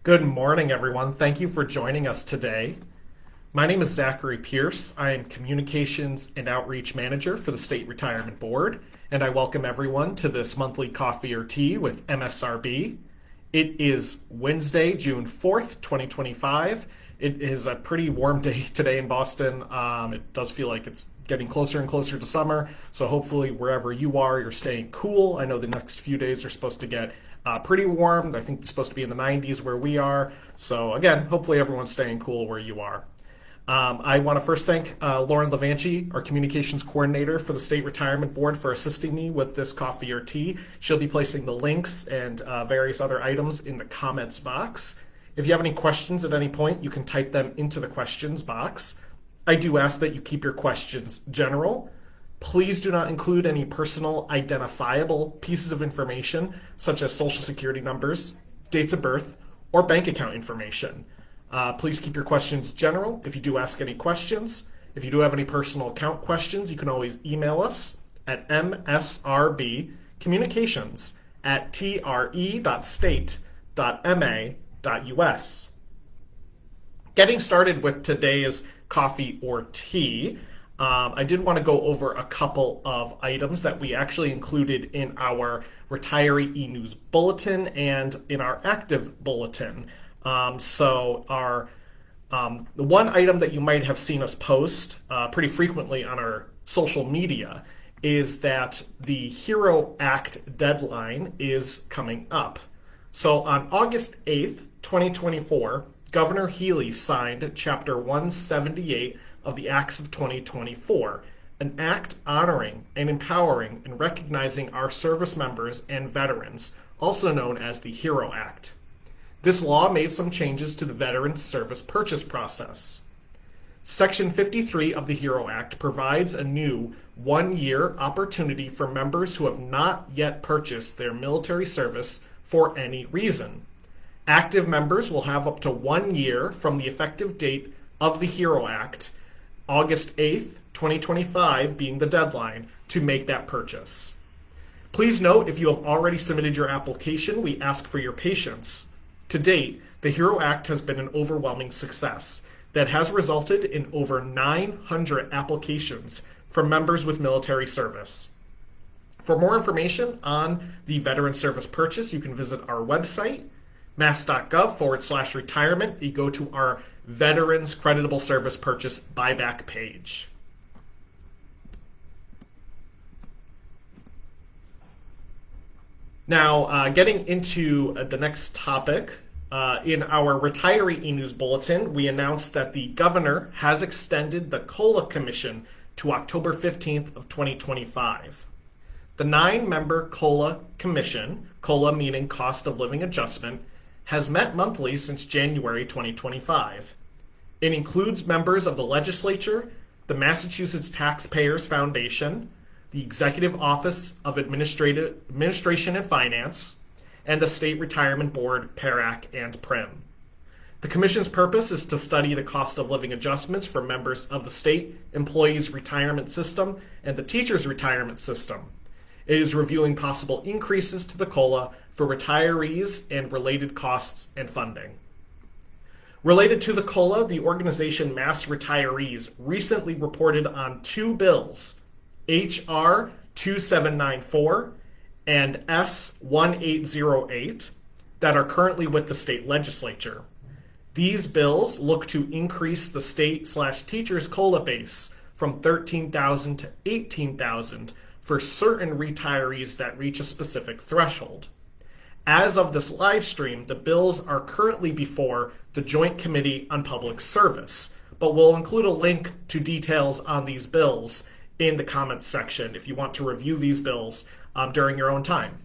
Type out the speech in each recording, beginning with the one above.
Good morning, everyone. Thank you for joining us today. My name is Zachary Pierce. I am Communications and Outreach Manager for the State Retirement Board, and I welcome everyone to this monthly coffee or tea with MSRB. It is Wednesday, June 4th, 2025. It is a pretty warm day today in Boston. It does feel like it's getting closer and closer to summer, so hopefully wherever you are, you're staying cool. I know the next few days are supposed to get pretty warm. I think it's supposed to be in the 90s where we are. So again, hopefully everyone's staying cool where you are. I want to first thank Lauren Levanchi, our communications coordinator for the State Retirement Board, for assisting me with this coffee or tea. She'll be placing the links and various other items in the comments box. If you have any questions at any point, you can type them into the questions box. I do ask that you keep your questions general. Please do not include any personal identifiable pieces of information, such as social security numbers, dates of birth, or bank account information. Please keep your questions general. If you do ask any questions, if you do have any personal account questions, you can always email us at msrbcommunications@tre.state.ma.us. Getting started with today's coffee or tea, I did want to go over a couple of items that we actually included in our retiree e-news bulletin and in our active bulletin. The one item that you might have seen us post pretty frequently on our social media is that the HERO Act deadline is coming up. So on August 8th, 2024, Governor Healy signed Chapter 178 of the Acts of 2024, an act honoring and empowering and recognizing our service members and veterans, also known as the HERO Act. This law made some changes to the Veterans Service Purchase process. Section 53 of the HERO Act provides a new one-year opportunity for members who have not yet purchased their military service for any reason. Active members will have up to 1 year from the effective date of the HERO Act, August 8th, 2025 being the deadline, to make that purchase. Please note, if you have already submitted your application, we ask for your patience. To date, the HERO Act has been an overwhelming success that has resulted in over 900 applications from members with military service. For more information on the Veteran Service Purchase, you can visit our website, mass.gov/retirement. You go to our Veterans Creditable Service Purchase buyback page. Now, getting into the next topic, in our retiree e-news bulletin, we announced that the governor has extended the COLA Commission to October 15th of 2025. The 9-member COLA Commission, COLA meaning Cost of Living Adjustment, has met monthly since January 2025. It includes members of the Legislature, the Massachusetts Taxpayers Foundation, the Executive Office of Administration and Finance, and the State Retirement Board, PERAC, and PRIM. The Commission's purpose is to study the cost of living adjustments for members of the state employees' retirement system and the teachers' retirement system. It is reviewing possible increases to the COLA for retirees and related costs and funding. Related to the COLA, the organization Mass Retirees recently reported on 2 bills, H.R. 2794 and S. 1808, that are currently with the state legislature. These bills look to increase the state/teachers COLA base from $13,000 to $18,000 for certain retirees that reach a specific threshold. As of this live stream, the bills are currently before the Joint Committee on Public Service, but we'll include a link to details on these bills in the comments section if you want to review these bills during your own time.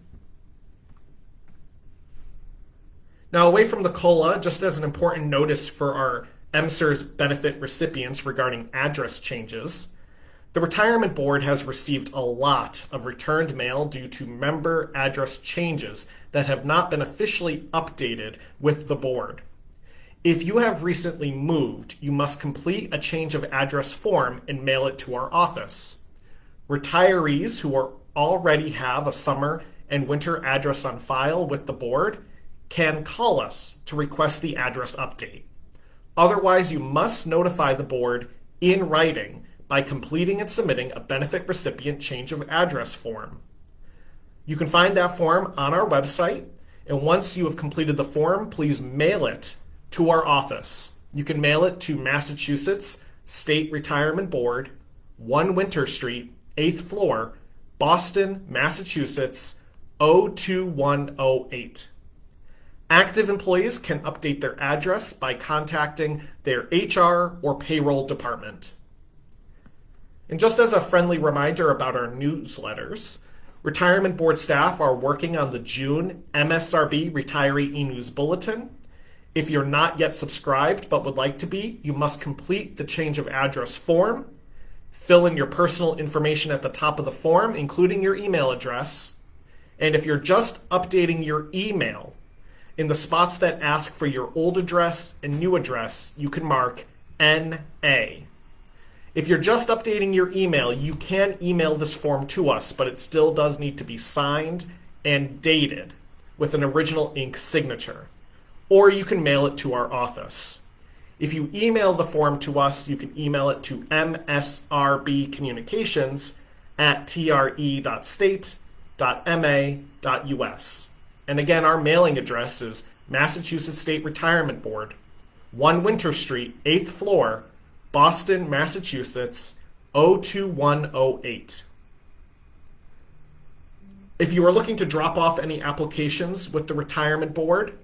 Now, away from the COLA, just as an important notice for our MSERS benefit recipients regarding address changes, the Retirement Board has received a lot of returned mail due to member address changes that have not been officially updated with the board. If you have recently moved, you must complete a change of address form and mail it to our office. Retirees who already have a summer and winter address on file with the board, can call us to request the address update. Otherwise, you must notify the board in writing by completing and submitting a benefit recipient change of address form. You can find that form on our website, and once you have completed the form, please mail it to our office. You can mail it to Massachusetts State Retirement Board, 1 Winter Street, 8th floor, Boston, Massachusetts, 02108. Active employees can update their address by contacting their HR or payroll department. And just as a friendly reminder about our newsletters, Retirement Board staff are working on the June MSRB Retiree e-News Bulletin. If you're not yet subscribed but would like to be, you must complete the change of address form, fill in your personal information at the top of the form, including your email address, and if you're just updating your email, in the spots that ask for your old address and new address, you can mark NA. If you're just updating your email, you can email this form to us, but it still does need to be signed and dated with an original ink signature. Or you can mail it to our office. If you email the form to us, you can email it to msrbcommunications@tre.state.ma.us. And again, our mailing address is Massachusetts State Retirement Board, 1 Winter Street, 8th floor, Boston, Massachusetts, 02108. If you are looking to drop off any applications with the Retirement Board,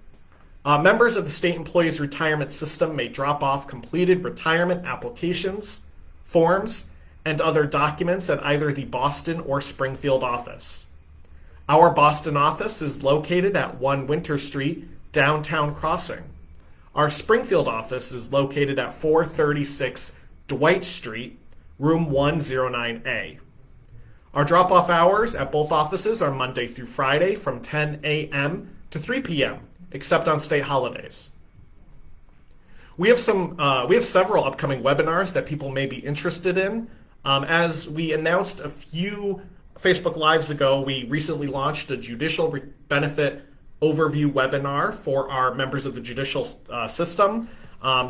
members of the State Employees Retirement System may drop off completed retirement applications, forms, and other documents at either the Boston or Springfield office. Our Boston office is located at 1 Winter Street, Downtown Crossing. Our Springfield office is located at 436 Dwight Street, room 109A. Our drop-off hours at both offices are Monday through Friday from 10 a.m. to 3 p.m., except on state holidays. We have several upcoming webinars that people may be interested in. As we announced a few Facebook Lives ago, we recently launched a judicial benefit overview webinar for our members of the judicial system.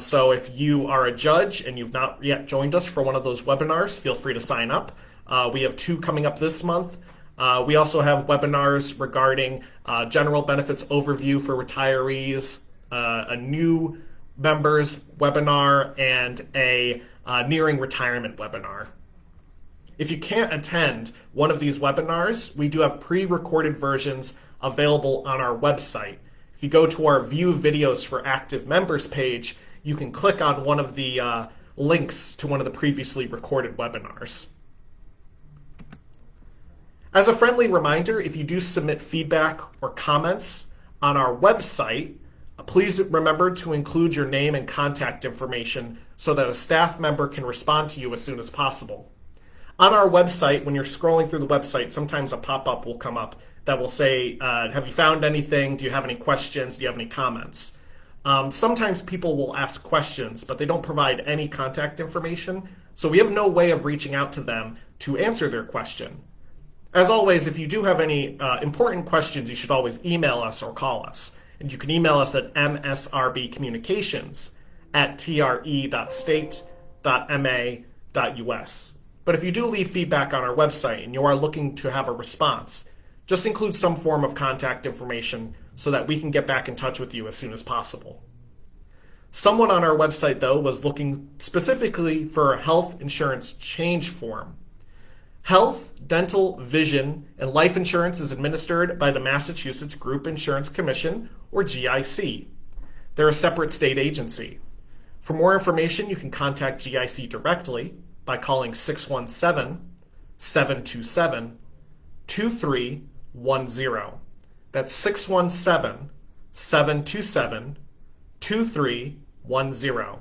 So if you are a judge and you've not yet joined us for one of those webinars, feel free to sign up. We have 2 coming up this month. We also have webinars regarding general benefits overview for retirees, a new members webinar, and a nearing retirement webinar. If you can't attend one of these webinars, we do have pre-recorded versions available on our website. If you go to our View Videos for Active Members page, you can click on one of the links to one of the previously recorded webinars. As a friendly reminder, if you do submit feedback or comments on our website, please remember to include your name and contact information so that a staff member can respond to you as soon as possible. On our website, when you're scrolling through the website, sometimes a pop-up will come up that will say, have you found anything? Do you have any questions? Do you have any comments? Sometimes people will ask questions, but they don't provide any contact information, so we have no way of reaching out to them to answer their question. As always, if you do have any important questions, you should always email us or call us. And you can email us at msrbcommunications@tre.state.ma.us. But if you do leave feedback on our website and you are looking to have a response, just include some form of contact information so that we can get back in touch with you as soon as possible. Someone on our website, though, was looking specifically for a health insurance change form. Health, dental, vision, and life insurance is administered by the Massachusetts Group Insurance Commission, or GIC. They're a separate state agency. For more information, you can contact GIC directly by calling 617-727-2310. That's 617-727-2310.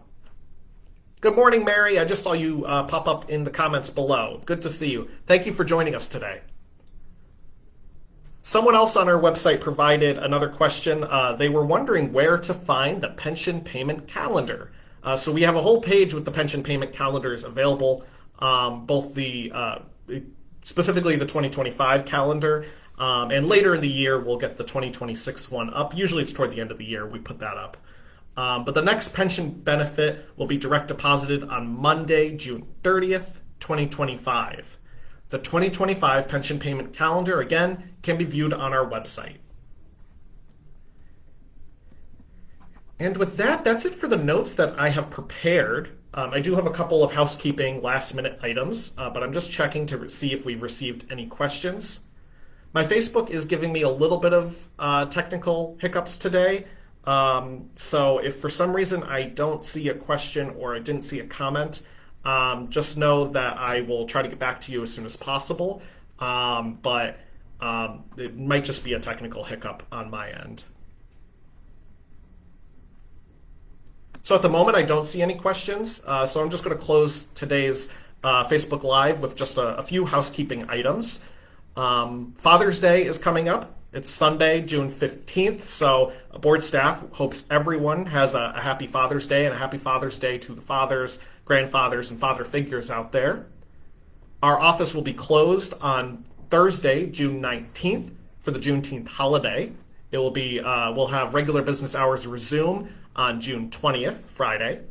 Good morning, Mary. I just saw you pop up in the comments below. Good to see you. Thank you for joining us today. Someone else on our website provided another question. They were wondering where to find the pension payment calendar. So we have a whole page with the pension payment calendars available, both the specifically the 2025 calendar, And later in the year, we'll get the 2026 one up. Usually it's toward the end of the year we put that up. But the next pension benefit will be direct deposited on Monday, June 30th, 2025. The 2025 pension payment calendar, again, can be viewed on our website. And with that, that's it for the notes that I have prepared. I do have a couple of housekeeping last-minute items, but I'm just checking to see if we've received any questions. My Facebook is giving me a little bit of technical hiccups today. So if for some reason I don't see a question or I didn't see a comment, just know that I will try to get back to you as soon as possible. But it might just be a technical hiccup on my end. So at the moment, I don't see any questions. So I'm just going to close today's Facebook Live with just a few housekeeping items. Father's Day is coming up. It's Sunday, June 15th. So board staff hopes everyone has a happy Father's Day and a happy Father's Day to the fathers, grandfathers, and father figures out there. Our office will be closed on Thursday, June 19th for the Juneteenth holiday. It will be, we'll have regular business hours resume on June 20th, Friday.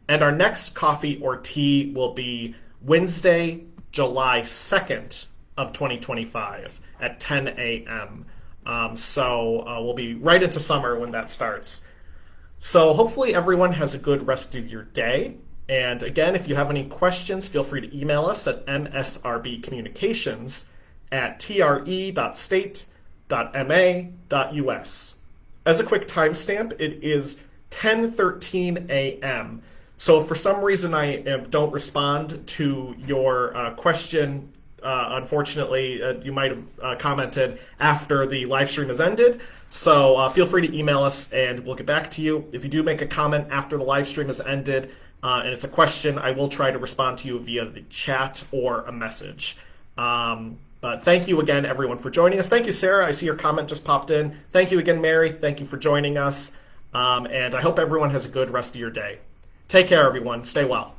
And our next coffee or tea will be Wednesday, July 2nd of 2025 at 10 a.m. So we'll be right into summer when that starts. So hopefully everyone has a good rest of your day. And again, if you have any questions, feel free to email us at msrbcommunications@tre.state.ma.us. As a quick timestamp, it is 10:13 a.m. So if for some reason I don't respond to your question, unfortunately, you might have commented after the live stream has ended. So feel free to email us and we'll get back to you. If you do make a comment after the live stream has ended and it's a question, I will try to respond to you via the chat or a message. But thank you again, everyone, for joining us. Thank you, Sarah. I see your comment just popped in. Thank you again, Mary. Thank you for joining us. And I hope everyone has a good rest of your day. Take care, everyone. Stay well.